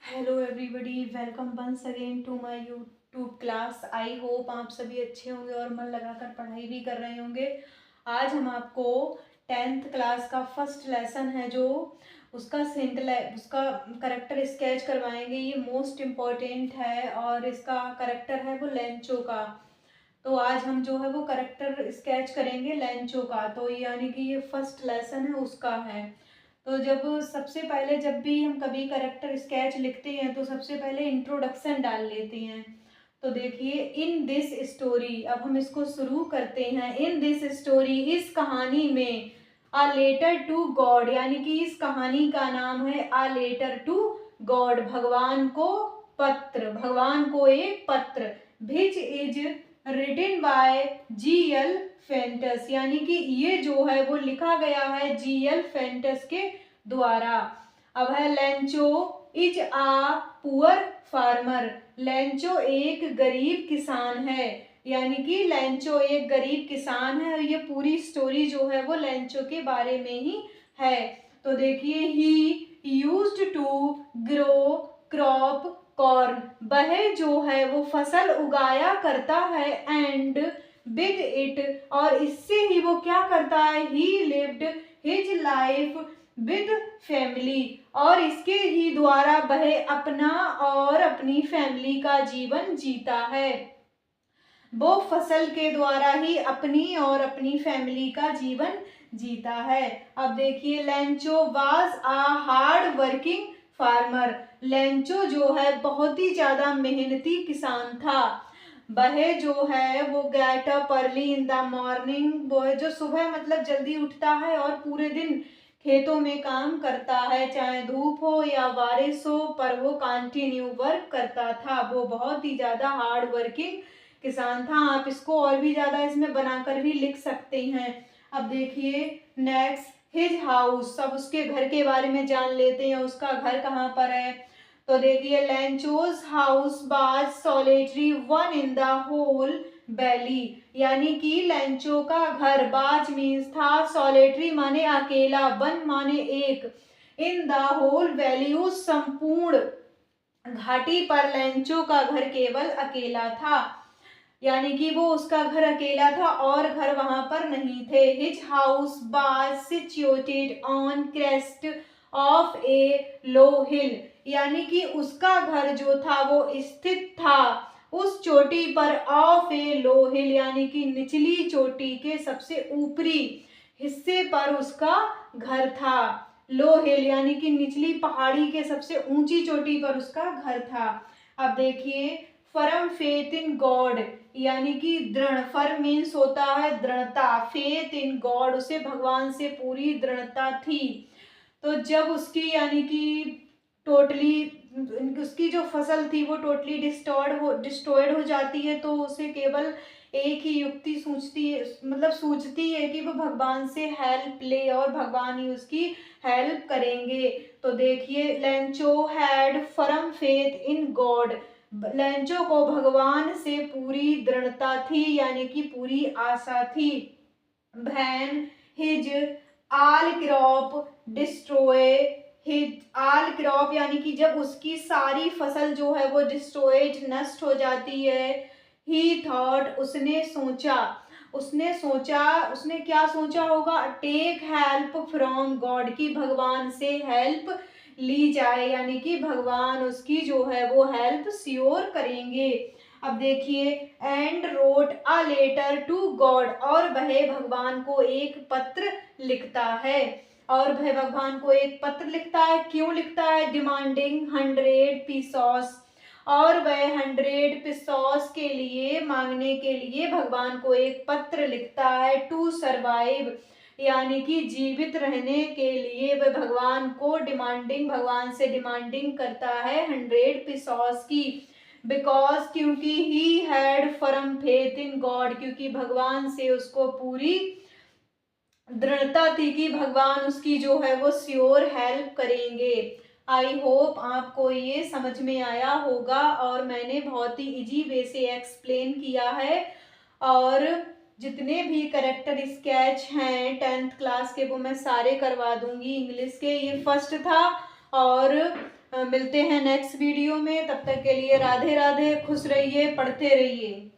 Hello everybody, welcome once again to my YouTube class. I hope आप सभी अच्छे होंगे और मन लगाकर पढ़ाई भी कर रहे होंगे। आज हम आपको 10th क्लास का फर्स्ट लेसन है जो उसका करेक्टर स्केच करवाएंगे। ये मोस्ट इम्पॉर्टेंट है और इसका करेक्टर है वो लेंचो का। तो आज हम जो है वो करेक्टर स्केच करेंगे लेंचो का। तो यानी कि ये फर्स्ट लेसन है उसका है। तो जब सबसे पहले जब भी हम कभी करेक्टर स्केच लिखते हैं तो सबसे पहले इंट्रोडक्शन डाल लेते हैं। तो देखिए, इन दिस स्टोरी, अब हम इसको शुरू करते हैं। इन दिस स्टोरी, इस कहानी में, अ लेटर टू गॉड, यानी कि इस कहानी का नाम है अ लेटर टू गॉड, भगवान को पत्र, भगवान को एक पत्र। Which is written by G L. Fuentes, यानी कि ये जो है वो लिखा गया है जी.एल. फेंटस के द्वारा। अब है Lencho is a poor farmer, Lencho एक गरीब किसान है, यानी कि लेंचो एक गरीब किसान है। और ये पूरी स्टोरी जो है वो लेंचो के बारे में ही है। तो देखिए, he used to grow crop corn, वह जो है वो फसल उगाया करता है। एंड विद इट, और इससे ही वो क्या करता है, ही lived his life with family, और इसके ही द्वारा वह अपना और अपनी फैमिली का जीवन जीता है। वो फसल के द्वारा ही अपनी और अपनी फैमिली का जीवन जीता है। अब देखिए, Lencho was a hard working farmer, Lencho जो है बहुत ही ज्यादा मेहनती किसान था। वह जो है वो get up early in the morning, वो जो सुबह मतलब जल्दी उठता है और पूरे दिन खेतों में काम करता है, चाहे धूप हो या बारिश हो, पर वो कंटिन्यू वर्क करता था। वो बहुत ही ज्यादा हार्ड वर्किंग किसान था। आप इसको और भी ज्यादा इसमें बनाकर भी लिख सकते हैं। अब देखिए नेक्स्ट, हिज हाउस, सब उसके घर के बारे में जान लेते हैं, उसका घर कहाँ पर है। तो देखिए, Lencho's house was solitary one in the whole valley, यानी कि लेंचो का घर, बाज मीन्स था, सॉलिटरी माने अकेला, वन माने एक, इन द होल वैली उस संपूर्ण घाटी पर लेंचो का घर केवल अकेला था, यानी कि वो उसका घर अकेला था और घर वहां पर नहीं थे। His house was situated on crest of a low hill, यानी कि उसका घर जो था वो स्थित था उस चोटी पर, ऑफ ए लो हिल, यानी कि निचली चोटी के सबसे ऊपरी हिस्से पर उसका घर था। लो हिल यानी कि निचली पहाड़ी के सबसे ऊंची चोटी पर उसका घर था। अब देखिए, फर्म फेथ इन गॉड, यानी कि दृढ़, फर्म मीन्स होता है दृढ़ता, फेथ इन गॉड, उसे भगवान से पूरी दृढ़ता थी। तो जब उसकी यानी कि टोटली उसकी जो फसल थी वो टोटली डिस्ट्रॉयड हो जाती है, तो उसे केवल एक ही युक्ति सूझती है, मतलब सूझती है कि वो भगवान से हेल्प ले और भगवान ही उसकी हेल्प करेंगे। तो देखिए, Lencho had firm faith in God, Lencho को भगवान से पूरी दृढ़ता थी, यानी कि पूरी आशा थी। वैन हिज आल क्रॉप डिस्ट्रॉय, हिज आल क्रॉप यानी कि जब उसकी सारी फसल जो है वो डिस्ट्रॉयड, नष्ट हो जाती है। ही थॉट, उसने क्या सोचा होगा, टेक हेल्प फ्रॉम गॉड, की भगवान से हेल्प ली जाए, यानी कि भगवान उसकी जो है वो हेल्प श्योर करेंगे। अब देखिए, and wrote a letter to God, और वह भगवान को एक पत्र लिखता है, और वह भगवान को एक पत्र लिखता है। क्यों लिखता है, डिमांडिंग 100 पीसॉस, और वह 100 पीसॉस के लिए, मांगने के लिए भगवान को एक पत्र लिखता है। टू सरवाइव, यानी कि जीवित रहने के लिए वह भगवान को भगवान से डिमांडिंग करता है 100 पीसॉस की। बिकॉज, क्योंकि he had firm faith in God, क्योंकि भगवान से उसको पूरी दृढ़ता थी कि भगवान उसकी जो है वो श्योर हेल्प करेंगे। आई होप आपको ये समझ में आया होगा और मैंने बहुत ही इजी वे से एक्सप्लेन किया है। और जितने भी करेक्टर स्केच हैं 10th क्लास के वो मैं सारे करवा दूंगी इंग्लिश के। ये फर्स्ट था और मिलते हैं नेक्स्ट वीडियो में। तब तक के लिए राधे राधे, खुश रहिए, पढ़ते रहिए।